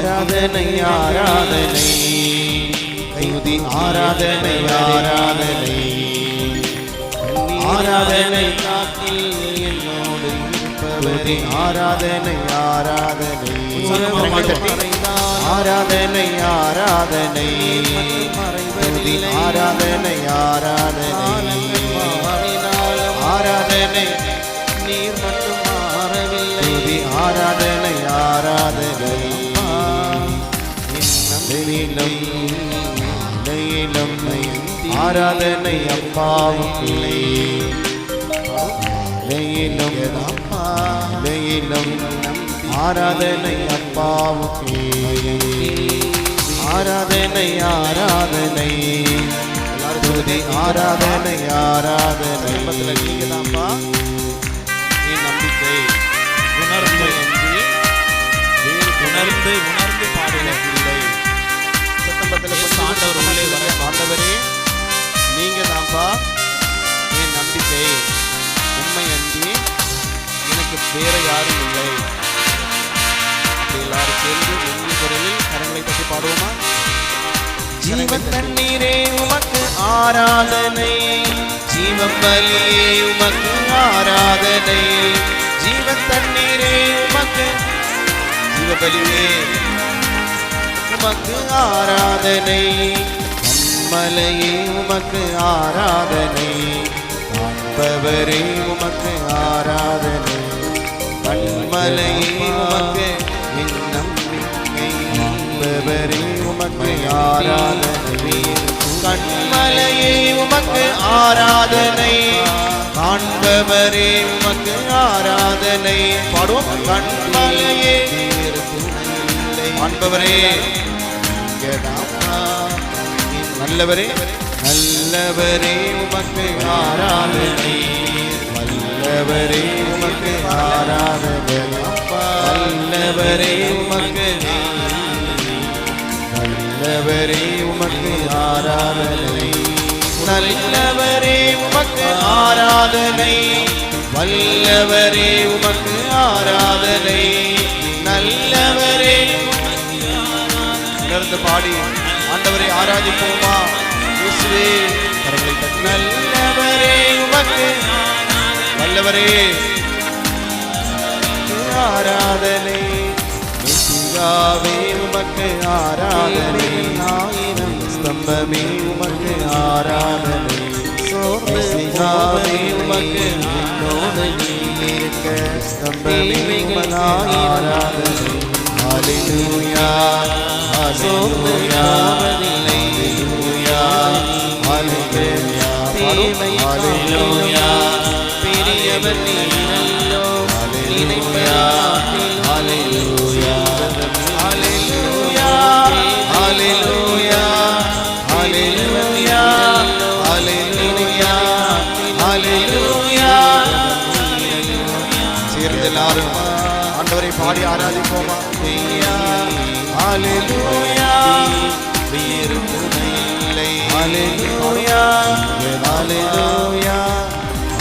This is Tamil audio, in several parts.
ஆராதனை ஆராதனை துதி ஆராதனை ஆராதனை ஆராதனை காத்தில் என்னோடு இருப்பவரே ஆராதனை ஆராதனை ஆராதனை ஆராதனை துதி ஆராதனை ஆராதனை ஆராதனை நீர் மட்டும் மாறவில்லை துதி ஆராதனை ஆராதனை ஆராதனை அப்பாவுக்கு ஆராதனை அப்பாவுக்கு ஆராதனை ஆராதனை துதி ஆராதனை ஆராதனை நீங்க தான்ப்பா என் நம்பிக்கை உணர்ந்து உணர்ந்து உணர்ந்து பாடுவதில்லை ஆண்டவர் உள்ளே வர ஆண்டவரே நீங்க தான்ப்பா என் நம்பிக்கை உண்மை அன்றி எனக்கு வேற யாரும் இல்லை. அப்படி எல்லாரும் சேர்ந்து எங்கள் குரலில் கரங்களை பற்றி பாடுவோமா? ஜீவன் தண்ணீரே உமக்கு ஆராதனை ஜீவன் பலியே உமக்கு ஆராதனை ஜீவன் தண்ணீரே உமக்கு ஜீவபலியே உமக்கு ஆராதனை கண்மலையே உமக்கு ஆராதனை காண்பவரே உமக்கு ஆராதனை கண்மலையே உமக்கு நம்பிக்கை காண்பவரே உமக்கு ஆராதனை கண்மலையே உமக்கு ஆராதனை காண்பவரே உமக்கு ஆராதனை பாடுவோம். கண்மலையே காண்பவரே நல்லவரே நல்லவரே உமக்கு ஆராதனை வல்லவரே உமக்கு ஆராதனை வல்லவரே உமக்கு நல்லவரே உமக்கு ஆராதனை நல்லவரே உமக்கு ஆராதனை வல்லவரே உமக்கு ஆராதனை நல்லவரே உணர்ந்து பாடி ஆண்டவரை ஆராதிப்போமா? இயேசுவே கரங்களை தட்டி நல்லவரே உமக்கு வல்லவரே ஆராதனை மெசியாவே உமக்கு ஆராதனை ஆயிரம் ஸ்தம்பமே உமக்கு ஆராதனை மெசியாவே உமக்கு என்னோடு இருக்க ஸ்தம்பமே உமக்கு ஆராதனை ஹல்லேலூயா ஹல்லேலூயா ஹல்லேலூயா ஹல்லேலூயா ஹல்லேலூயா பெரியவர் நீரல்லோ ஹல்லேலூயா ஹல்லேலூயா ஹல்லேலூயா ஹல்லேலூயா ஹல்லேலூயா ஹல்லேலூயா ஹல்லேலூயா சேர்ந்து எல்லாரும் ஆண்டவரை பாடி ஆராதிப்போமா? ஹல்லேலூயா வேறு துணை இல்லை ஹல்லேலூயா ஹல்லேலூயா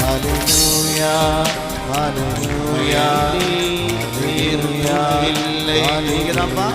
ஹல்லேலூயா ஹல்லேலூயா வேறு இல்லை. நீங்க தான்ப்பா